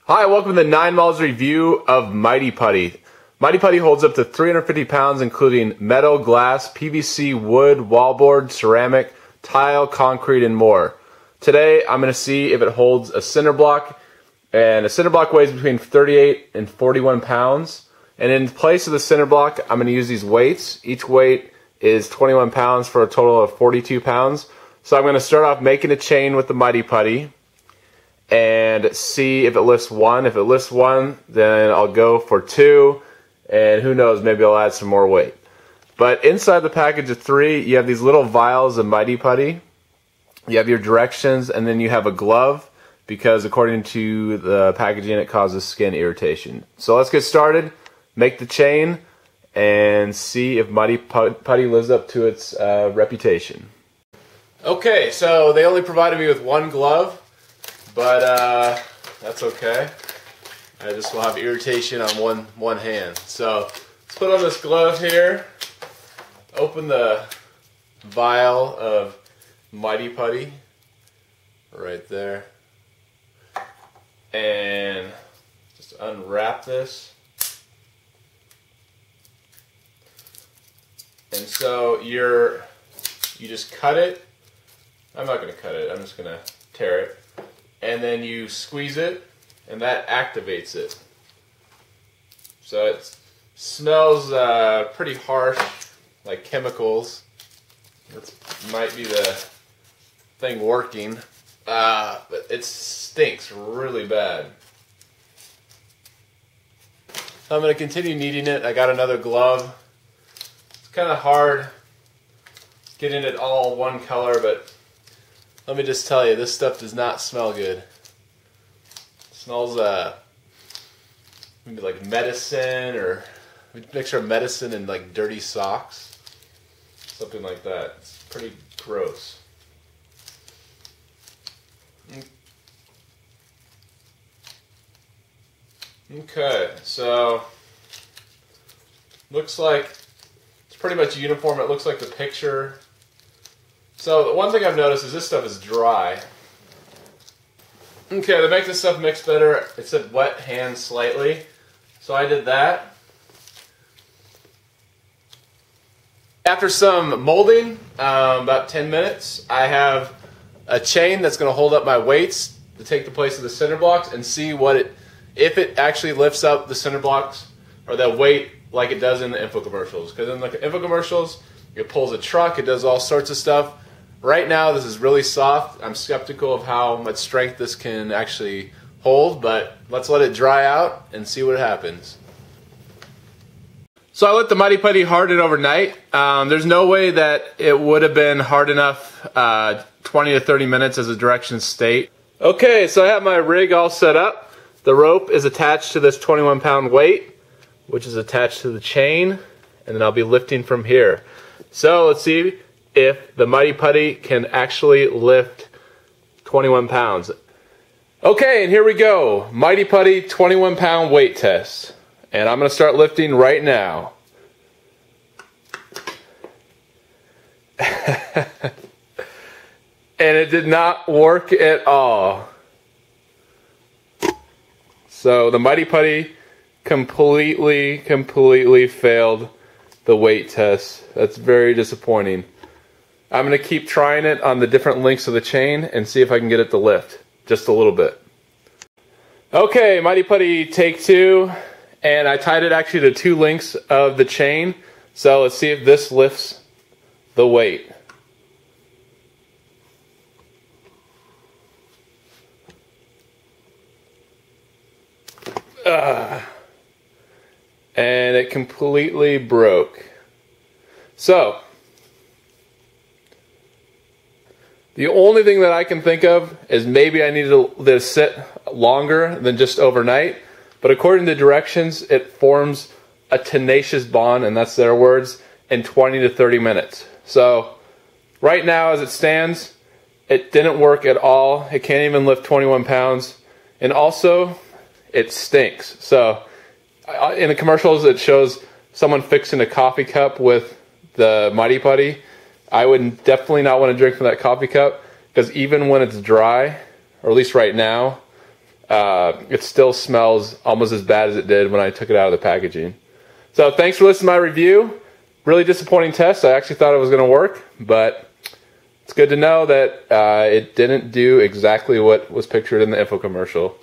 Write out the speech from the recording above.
Hi, welcome to the 9malls review of Mighty Putty. Mighty Putty holds up to 350 pounds, including metal, glass, PVC, wood, wallboard, ceramic, tile, concrete, and more. Today, I'm going to see if it holds a cinder block, and a cinder block weighs between 38 and 41 pounds. And in place of the cinder block, I'm going to use these weights. Each weight is 21 pounds for a total of 42 pounds. So I'm going to start off making a chain with the Mighty Putty and see if it lifts one. If it lifts one, then I'll go for two, and who knows, maybe I'll add some more weight. But inside the package of 3, you have these little vials of Mighty Putty. You have your directions, and then you have a glove, because according to the packaging, it causes skin irritation. So let's get started, make the chain, and see if Mighty Putty lives up to its reputation. Okay, so they only provided me with one glove, but that's okay. I just will have irritation on one hand. So let's put on this glove here, open the vial of Mighty Putty right there, and just unwrap this. And so you just cut it. I'm not going to cut it, I'm just going to tear it. And then you squeeze it, and that activates it. So it smells pretty harsh, like chemicals. That might be the thing working, but it stinks really bad. So I'm going to continue kneading it. I got another glove. It's kind of hard getting it all one color, but let me just tell you, this stuff does not smell good. It smells maybe like medicine, or a mixture of medicine and like dirty socks. Something like that. It's pretty gross. Okay, so looks like it's pretty much uniform. It looks like the picture. So one thing I've noticed is this stuff is dry. Okay, to make this stuff mix better, it said wet hand slightly. So I did that. After some molding, about 10 minutes, I have a chain that's going to hold up my weights to take the place of the cinder blocks and see if it actually lifts up the cinder blocks or the weight like it does in the infomercials. Because in the infomercials, it pulls a truck, it does all sorts of stuff. Right now, this is really soft. I'm skeptical of how much strength this can actually hold, but let's let it dry out and see what happens. So I let the Mighty Putty harden overnight. There's no way that it would have been hard enough 20 to 30 minutes as the directions state. Okay, so I have my rig all set up. The rope is attached to this 21-pound weight, which is attached to the chain, and then I'll be lifting from here. So let's see if the Mighty Putty can actually lift 21 pounds. Okay, and here we go. Mighty Putty 21-pound weight test. And I'm going to start lifting right now. And it did not work at all. So the Mighty Putty completely failed the weight test. That's very disappointing. I'm going to keep trying it on the different links of the chain and see if I can get it to lift just a little bit. Okay, Mighty Putty take 2, and I tied it actually to 2 links of the chain. So let's see if this lifts the weight. And it completely broke. So the only thing that I can think of is maybe I needed to let it sit longer than just overnight. But according to the directions, it forms a tenacious bond, and that's their words, in 20 to 30 minutes. So right now as it stands, it didn't work at all. It can't even lift 21 pounds. And also, it stinks. So in the commercials, it shows someone fixing a coffee cup with the Mighty Putty. I would definitely not want to drink from that coffee cup, because even when it's dry, or at least right now, it still smells almost as bad as it did when I took it out of the packaging. So thanks for listening to my review. Really disappointing test. I actually thought it was going to work, but it's good to know that it didn't do exactly what was pictured in the info commercial.